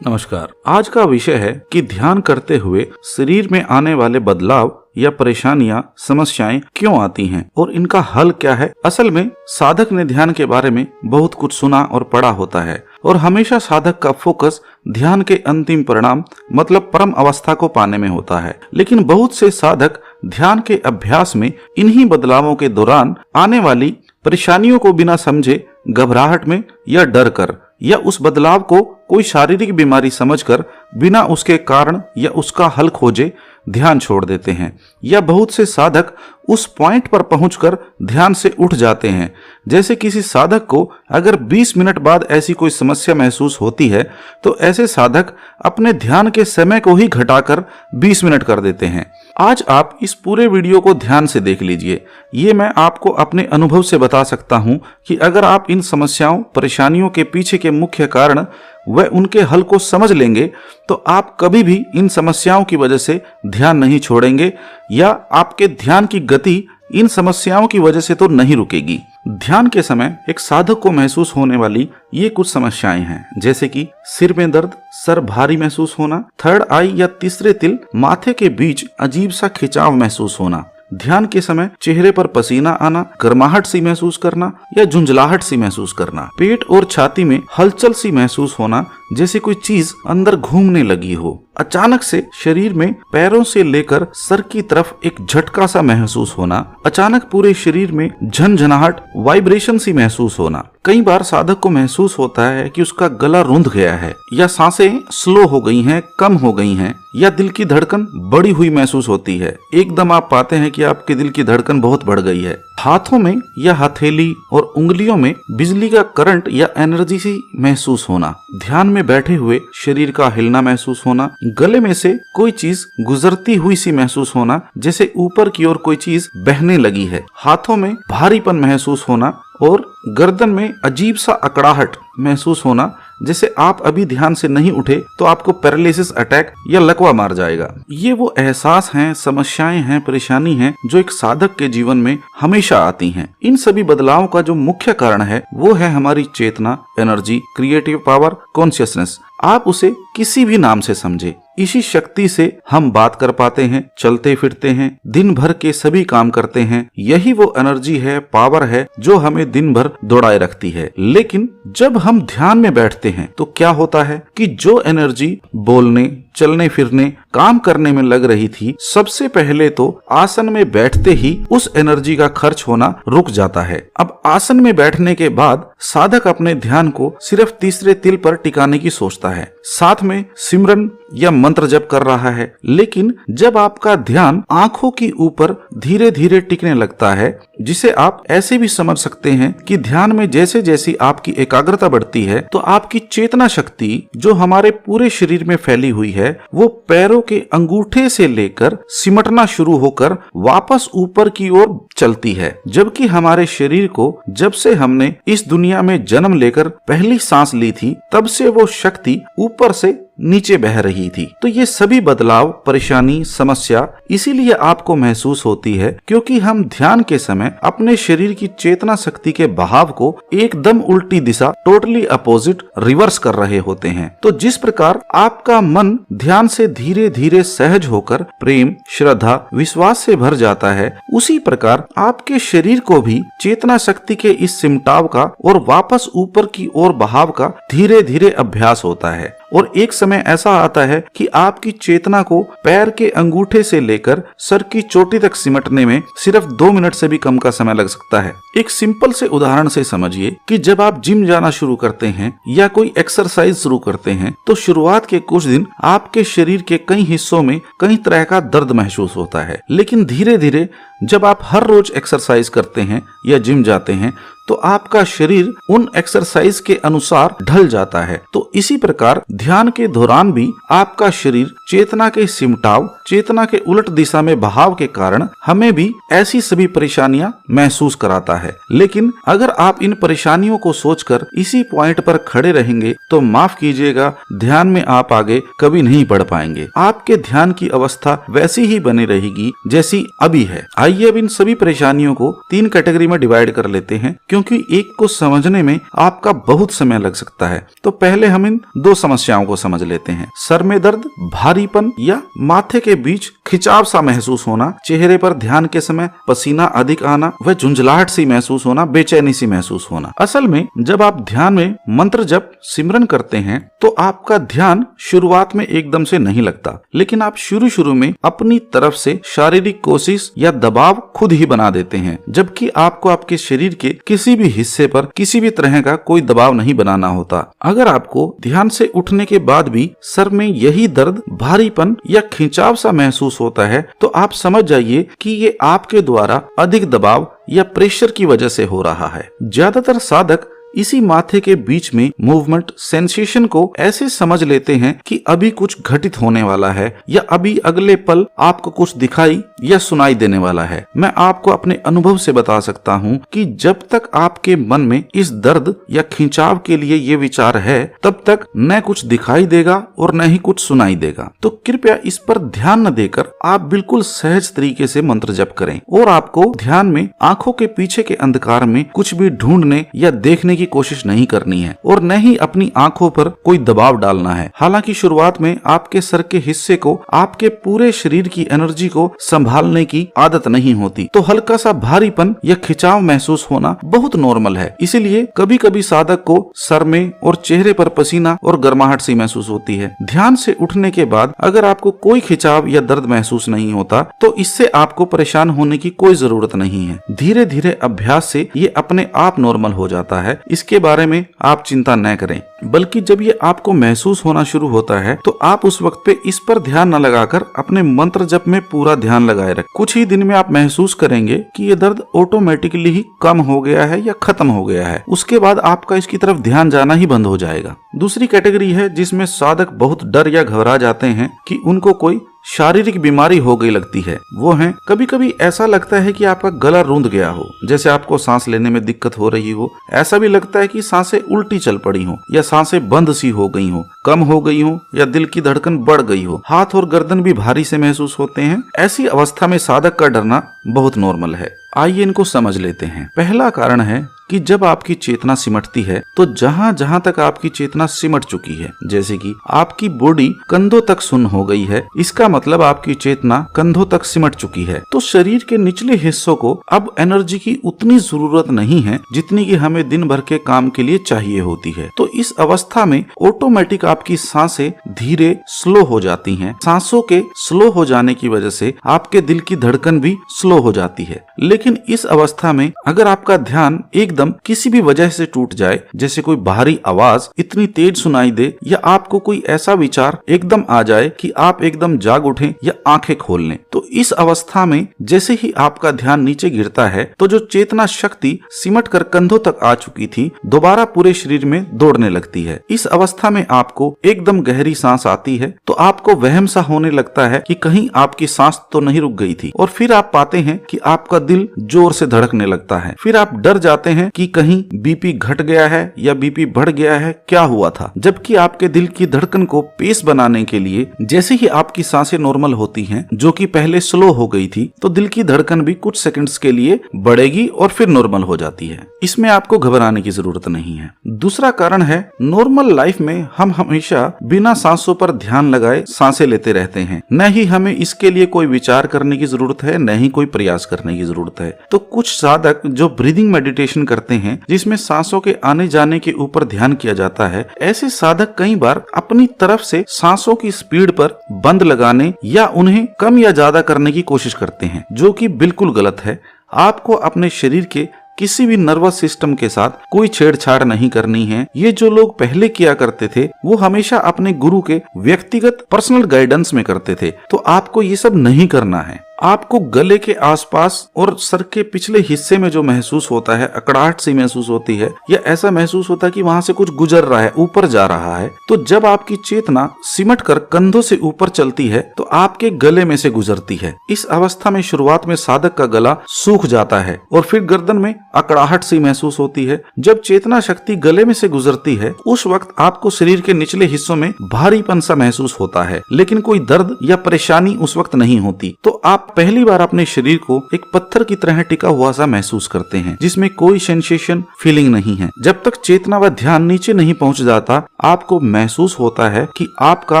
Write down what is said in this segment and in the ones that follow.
नमस्कार। आज का विषय है कि ध्यान करते हुए शरीर में आने वाले बदलाव या परेशानियां, समस्याएं क्यों आती हैं और इनका हल क्या है। असल में साधक ने ध्यान के बारे में बहुत कुछ सुना और पढ़ा होता है और हमेशा साधक का फोकस ध्यान के अंतिम परिणाम मतलब परम अवस्था को पाने में होता है। लेकिन बहुत से साधक ध्यान के अभ्यास में इन्हीं बदलावों के दौरान आने वाली परेशानियों को बिना समझे, घबराहट में या डर कर या उस बदलाव को कोई शारीरिक बीमारी समझकर बिना उसके कारण या उसका हल खोजे ध्यान छोड़ देते हैं। या बहुत से साधक उस पॉइंट पर पहुंचकर ध्यान से उठ जाते हैं। जैसे किसी साधक को अगर 20 मिनट बाद ऐसी कोई समस्या महसूस होती है तो ऐसे साधक अपने ध्यान के समय को ही घटाकर 20 मिनट कर देते हैं। आज आप इस पूरे वीडियो को ध्यान से देख लीजिए। ये मैं आपको अपने अनुभव से बता सकता हूं कि अगर आप इन समस्याओं, परेशानियों के पीछे के मुख्य कारण व उनके हल को समझ लेंगे तो आप कभी भी इन समस्याओं की वजह से ध्यान नहीं छोड़ेंगे या आपके ध्यान की गति इन समस्याओं की वजह से तो नहीं रुकेगी। ध्यान के समय एक साधक को महसूस होने वाली ये कुछ समस्याएं हैं, जैसे कि सिर में दर्द, सर भारी महसूस होना, थर्ड आई या तीसरे तिल माथे के बीच अजीब सा खिंचाव महसूस होना, ध्यान के समय चेहरे पर पसीना आना, गर्माहट सी महसूस करना या झुंझलाहट सी महसूस करना, पेट और छाती में हलचल सी महसूस होना जैसे कोई चीज अंदर घूमने लगी हो, अचानक से शरीर में पैरों से लेकर सर की तरफ एक झटका सा महसूस होना, अचानक पूरे शरीर में झनझनाहट, वाइब्रेशन सी महसूस होना। कई बार साधक को महसूस होता है कि उसका गला रुंध गया है या सांसें स्लो हो गई हैं, कम हो गई हैं या दिल की धड़कन बढ़ी हुई महसूस होती है। एकदम आप पाते हैं कि आपके दिल की धड़कन बहुत बढ़ गई है। हाथों में या हथेली और उंगलियों में बिजली का करंट या एनर्जी सी महसूस होना, ध्यान में बैठे हुए शरीर का हिलना महसूस होना, गले में से कोई चीज गुजरती हुई सी महसूस होना जैसे ऊपर की ओर कोई चीज बहने लगी है, हाथों में भारीपन महसूस होना और गर्दन में अजीब सा अकड़ाहट महसूस होना जैसे आप अभी ध्यान से नहीं उठे तो आपको पैरालिसिस अटैक या लकवा मार जाएगा। ये वो एहसास हैं, समस्याएं हैं, परेशानी हैं जो एक साधक के जीवन में हमेशा आती हैं। इन सभी बदलावों का जो मुख्य कारण है वो है हमारी चेतना, एनर्जी, क्रिएटिव पावर, कॉन्शियसनेस। आप उसे किसी भी नाम से समझे। इसी शक्ति से हम बात कर पाते हैं, चलते फिरते हैं, दिन भर के सभी काम करते हैं। यही वो एनर्जी है, पावर है जो हमें दिन भर दौड़ाए रखती है। लेकिन जब हम ध्यान में बैठते हैं तो क्या होता है कि जो एनर्जी बोलने, चलने फिरने, काम करने में लग रही थी, सबसे पहले तो आसन में बैठते ही उस एनर्जी का खर्च होना रुक जाता है। अब आसन में बैठने के बाद साधक अपने ध्यान को सिर्फ तीसरे तिल पर टिकाने की सोचता है, साथ में सिमरन या मंत्र जप कर रहा है। लेकिन जब आपका ध्यान आंखों के ऊपर धीरे धीरे टिकने लगता है, जिसे आप ऐसे भी समझ सकते हैं कि ध्यान में जैसे जैसी आपकी एकाग्रता बढ़ती है तो आपकी चेतना शक्ति जो हमारे पूरे शरीर में फैली हुई है वो पैरों के अंगूठे से लेकर सिमटना शुरू होकर वापस ऊपर की ओर चलती है। जबकि हमारे शरीर को जब से हमने इस दुनिया में जन्म लेकर पहली सांस ली थी तब से वो शक्ति ऊपर से नीचे बह रही थी। तो ये सभी बदलाव, परेशानी, समस्या इसीलिए आपको महसूस होती है क्योंकि हम ध्यान के समय अपने शरीर की चेतना शक्ति के बहाव को एकदम उल्टी दिशा, टोटली अपोजिट, रिवर्स कर रहे होते हैं। तो जिस प्रकार आपका मन ध्यान से धीरे धीरे सहज होकर प्रेम, श्रद्धा, विश्वास से भर जाता है, उसी प्रकार आपके शरीर को भी चेतना शक्ति के इस सिमटाव का और वापस ऊपर की ओर बहाव का धीरे धीरे अभ्यास होता है। और एक समय ऐसा आता है कि आपकी चेतना को पैर के अंगूठे से लेकर सर की चोटी तक सिमटने में सिर्फ 2 मिनट से भी कम का समय लग सकता है। एक सिंपल से उदाहरण से समझिए कि जब आप जिम जाना शुरू करते हैं या कोई एक्सरसाइज शुरू करते हैं तो शुरुआत के कुछ दिन आपके शरीर के कई हिस्सों में कई तरह का दर्द महसूस होता है। लेकिन धीरे धीरे जब आप हर रोज एक्सरसाइज करते हैं या जिम जाते हैं तो आपका शरीर उन एक्सरसाइज के अनुसार ढल जाता है। तो इसी प्रकार ध्यान के दौरान भी आपका शरीर चेतना के सिमटाव, चेतना के उलट दिशा में बहाव के कारण हमें भी ऐसी सभी परेशानियां महसूस कराता है। लेकिन अगर आप इन परेशानियों को सोचकर इसी पॉइंट पर खड़े रहेंगे तो माफ कीजिएगा, ध्यान में आप आगे कभी नहीं बढ़ पाएंगे। आपके ध्यान की अवस्था वैसी ही बनी रहेगी जैसी अभी है। आइए अब इन सभी परेशानियों को 3 कैटेगरी में डिवाइड कर लेते हैं, क्योंकि एक को समझने में आपका बहुत समय लग सकता है। तो पहले हम इन दो समस्याओं को समझ लेते हैं। सर में दर्द, भारीपन या माथे के बीच खिंचाव सा महसूस होना, चेहरे पर ध्यान के समय पसीना अधिक आना व झुंझलाहट सी महसूस होना, बेचैनी सी महसूस होना। असल में जब आप ध्यान में मंत्र जप सिमरन करते हैं तो आपका ध्यान शुरुआत में एकदम से नहीं लगता, लेकिन आप शुरू में अपनी तरफ से शारीरिक कोशिश या दबाव खुद ही बना देते हैं, जबकि आपको आपके शरीर के किसी भी हिस्से पर किसी भी तरह का कोई दबाव नहीं बनाना होता। अगर आपको ध्यान से उठने के बाद भी सर में यही दर्द, भारीपन या खिंचाव सा महसूस होता है तो आप समझ जाइए कि ये आपके द्वारा अधिक दबाव या प्रेशर की वजह से हो रहा है। ज्यादातर साधक इसी माथे के बीच में मूवमेंट सेंसेशन को ऐसे समझ लेते हैं कि अभी कुछ घटित होने वाला है या अभी अगले पल आपको कुछ दिखाई या सुनाई देने वाला है। मैं आपको अपने अनुभव से बता सकता हूँ कि जब तक आपके मन में इस दर्द या खिंचाव के लिए ये विचार है, तब तक न कुछ दिखाई देगा और न ही कुछ सुनाई देगा। तो कृपया इस पर ध्यान न देकर आप बिल्कुल सहज तरीके से मंत्र जप करें और आपको ध्यान में आंखों के पीछे के अंधकार में कुछ भी ढूंढने या देखने की कोशिश नहीं करनी है और न ही अपनी आंखों पर कोई दबाव डालना है। हालांकि शुरुआत में आपके सर के हिस्से को आपके पूरे शरीर की एनर्जी को संभालने की आदत नहीं होती, तो हल्का सा भारीपन या खिंचाव महसूस होना बहुत नॉर्मल है। इसीलिए कभी कभी साधक को सर में और चेहरे पर पसीना और गर्माहट सी महसूस होती है। ध्यान से उठने के बाद अगर आपको कोई खिंचाव या दर्द महसूस नहीं होता तो इससे आपको परेशान होने की कोई जरूरत नहीं है। धीरे धीरे अभ्यास से ये अपने आप नॉर्मल हो जाता है। इसके बारे में आप चिंता न करें, बल्कि जब ये आपको महसूस होना शुरू होता है तो आप उस वक्त पे इस पर ध्यान न लगाकर अपने मंत्र जप में पूरा ध्यान लगाए रखें। कुछ ही दिन में आप महसूस करेंगे कि ये दर्द ऑटोमेटिकली ही कम हो गया है या खत्म हो गया है। उसके बाद आपका इसकी तरफ ध्यान जाना ही बंद हो जाएगा। दूसरी कैटेगरी है जिसमें साधक बहुत डर या घबरा जाते हैं कि उनको कोई शारीरिक बीमारी हो गई लगती है। वो है कभी कभी ऐसा लगता है कि आपका गला रूंध गया हो, जैसे आपको सांस लेने में दिक्कत हो रही हो। ऐसा भी लगता है कि सांसें उल्टी चल पड़ी हो या सांसें बंद सी हो गई हो, कम हो गई हो या दिल की धड़कन बढ़ गई हो। हाथ और गर्दन भी भारी से महसूस होते हैं। ऐसी अवस्था में साधक का डरना बहुत नॉर्मल है। आइए इनको समझ लेते हैं। पहला कारण है कि जब आपकी चेतना सिमटती है तो जहां जहां तक आपकी चेतना सिमट चुकी है, जैसे कि आपकी बॉडी कंधों तक सुन्न हो गई है, इसका मतलब आपकी चेतना कंधों तक सिमट चुकी है। तो शरीर के निचले हिस्सों को अब एनर्जी की उतनी जरूरत नहीं है जितनी कि हमें दिन भर के काम के लिए चाहिए होती है। तो इस अवस्था में ऑटोमेटिक आपकी सांसें धीरे स्लो हो जाती हैं। सांसों के स्लो हो जाने की वजह से आपके दिल की धड़कन भी स्लो हो जाती है। लेकिन इस अवस्था में अगर आपका ध्यान एकदम किसी भी वजह से टूट जाए, जैसे कोई बाहरी आवाज इतनी तेज सुनाई दे या आपको कोई ऐसा विचार एकदम आ जाए कि आप एकदम जाग उठें या आंखें खोल लें, तो इस अवस्था में जैसे ही आपका ध्यान नीचे गिरता है तो जो चेतना शक्ति सिमट कर कंधों तक आ चुकी थी दोबारा पूरे शरीर में दौड़ने लगती है। इस अवस्था में आपको एकदम गहरी सांस आती है तो आपको वहम सा होने लगता है कि कहीं आपकी सांस तो नहीं रुक गई थी, और फिर आप पाते हैं कि आपका दिल जोर से धड़कने लगता है। फिर आप डर जाते हैं कि कहीं बीपी घट गया है या बीपी बढ़ गया है, क्या हुआ था। जबकि आपके दिल की धड़कन को पेस बनाने के लिए जैसे ही आपकी सांसें नॉर्मल होती हैं, जो कि पहले स्लो हो गई थी, तो दिल की धड़कन भी कुछ सेकंड्स के लिए बढ़ेगी और फिर नॉर्मल हो जाती है। इसमें आपको घबराने की जरूरत नहीं है। दूसरा कारण है नॉर्मल लाइफ में हम हमेशा बिना सांसों पर ध्यान लगाए सांसें लेते रहते हैं। न ही हमें इसके लिए कोई विचार करने की जरूरत है, न ही कोई प्रयास करने की जरूरत है। तो कुछ साधक जो ब्रीदिंग मेडिटेशन करते हैं जिसमें सांसों के आने जाने के ऊपर ध्यान किया जाता है, ऐसे साधक कई बार अपनी तरफ से सांसों की स्पीड पर बंद लगाने या उन्हें कम या ज्यादा करने की कोशिश करते हैं, जो कि बिल्कुल गलत है। आपको अपने शरीर के किसी भी नर्वस सिस्टम के साथ कोई छेड़छाड़ नहीं करनी है। ये जो लोग पहले किया करते थे वो हमेशा अपने गुरु के व्यक्तिगत पर्सनल गाइडेंस में करते थे, तो आपको ये सब नहीं करना है। आपको गले के आसपास और सर के पिछले हिस्से में जो महसूस होता है, अकड़ाहट सी महसूस होती है या ऐसा महसूस होता है कि वहां से कुछ गुजर रहा है, ऊपर जा रहा है, तो जब आपकी चेतना सिमट कर कंधों से ऊपर चलती है तो आपके गले में से गुजरती है। इस अवस्था में शुरुआत में साधक का गला सूख जाता है और फिर गर्दन में अकड़ाहट सी महसूस होती है। जब चेतना शक्ति गले में से गुजरती है उस वक्त आपको शरीर के निचले हिस्सों में भारीपन सा महसूस होता है, लेकिन कोई दर्द या परेशानी उस वक्त नहीं होती। तो आप पहली बार अपने शरीर को एक पत्थर की तरह टिका हुआ सा महसूस करते हैं, जिसमें कोई सेंसेशन फीलिंग नहीं है। जब तक चेतना व ध्यान नीचे नहीं पहुंच जाता, आपको महसूस होता है कि आपका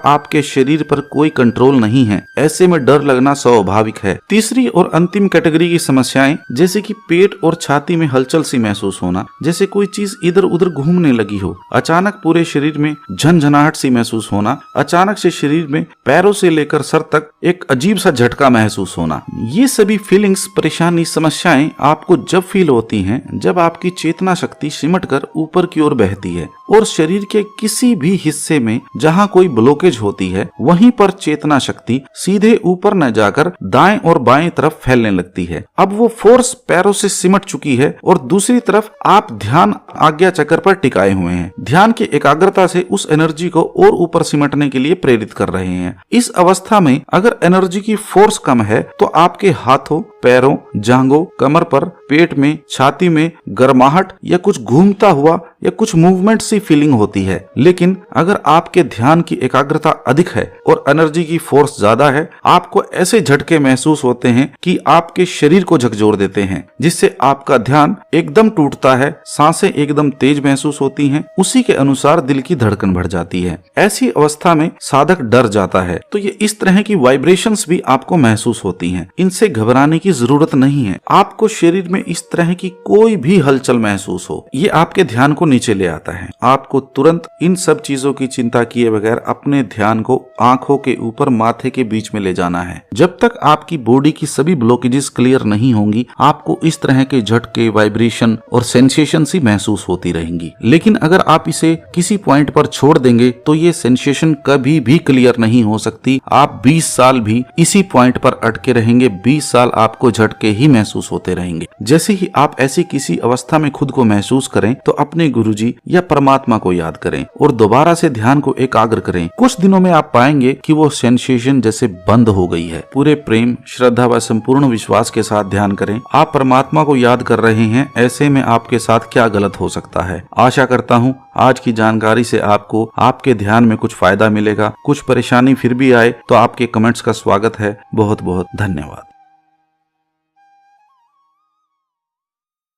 आपके शरीर पर कोई कंट्रोल नहीं है। ऐसे में डर लगना स्वाभाविक है। तीसरी और अंतिम कैटेगरी की समस्याएं, जैसे कि पेट और छाती में हलचल सी महसूस होना, जैसे कोई चीज इधर उधर घूमने लगी हो, अचानक पूरे शरीर में झनझनाहट सी महसूस होना, अचानक से शरीर में पैरों से लेकर सर तक एक अजीब सा झटका महसूस होना। ये सभी फीलिंग्स, परेशानी, समस्याएं आपको जब फील होती हैं जब आपकी चेतना शक्ति सिमट कर ऊपर की ओर बहती है और शरीर के किसी भी हिस्से में जहां कोई ब्लॉकेज होती है, वहीं पर चेतना शक्ति सीधे ऊपर न जाकर दाएं और बाएं तरफ फैलने लगती है। अब वो फोर्स पैरों से सिमट चुकी है और दूसरी तरफ आप ध्यान आज्ञा चक्र पर टिकाए हुए हैं। ध्यान की एकाग्रता से उस एनर्जी को और ऊपर सिमटने के लिए प्रेरित कर रहे हैं। इस अवस्था में अगर एनर्जी की फोर्स कम है तो आपके हाथों, पैरों, जांघों, कमर पर, पेट में, छाती में गर्माहट या कुछ घूमता हुआ या कुछ मूवमेंट सी फीलिंग होती है। लेकिन अगर आपके ध्यान की एकाग्रता अधिक है और एनर्जी की फोर्स ज्यादा है, आपको ऐसे झटके महसूस होते हैं कि आपके शरीर को झकझोर देते हैं, जिससे आपका ध्यान एकदम टूटता है, सांसें एकदम तेज महसूस होती हैं, उसी के अनुसार दिल की धड़कन बढ़ जाती है। ऐसी अवस्था में साधक डर जाता है तो ये इस तरह की वाइब्रेशंस भी आपको महसूस होती हैं। इनसे घबराने की जरूरत नहीं है। आपको शरीर में इस तरह की कोई भी हलचल महसूस हो, ये आपके ध्यान को नीचे ले आता है। आपको तुरंत इन सब चीजों की चिंता किए बगैर अपने ध्यान को आंखों के ऊपर, माथे के बीच में ले जाना है। जब तक आपकी बॉडी की सभी ब्लॉकेजेस क्लियर नहीं होंगी, आपको इस तरह के झटके, वाइब्रेशन और सेंसेशन सी महसूस होती रहेंगी। लेकिन अगर आप इसे किसी पॉइंट पर छोड़ देंगे तो ये सेंसेशन कभी भी क्लियर नहीं हो सकती। आप 20 साल भी इसी पॉइंट पर अटके रहेंगे, 20 साल आपको झटके ही महसूस होते रहेंगे। जैसे ही आप ऐसी किसी अवस्था में खुद को महसूस करें तो अपने गुरुजी या परमात्मा को याद करें और दोबारा से ध्यान को एकाग्र करें। कुछ दिनों में आप पाएंगे कि वो सेंसेशन जैसे बंद हो गई है। पूरे प्रेम, श्रद्धा व संपूर्ण विश्वास के साथ ध्यान करें। आप परमात्मा को याद कर रहे हैं, ऐसे में आपके साथ क्या गलत हो सकता है। आशा करता हूँ आज की जानकारी से आपको आपके ध्यान में कुछ फायदा मिलेगा। कुछ परेशानी फिर भी आए तो आपके कमेंट्स का स्वागत है। बहुत बहुत धन्यवाद।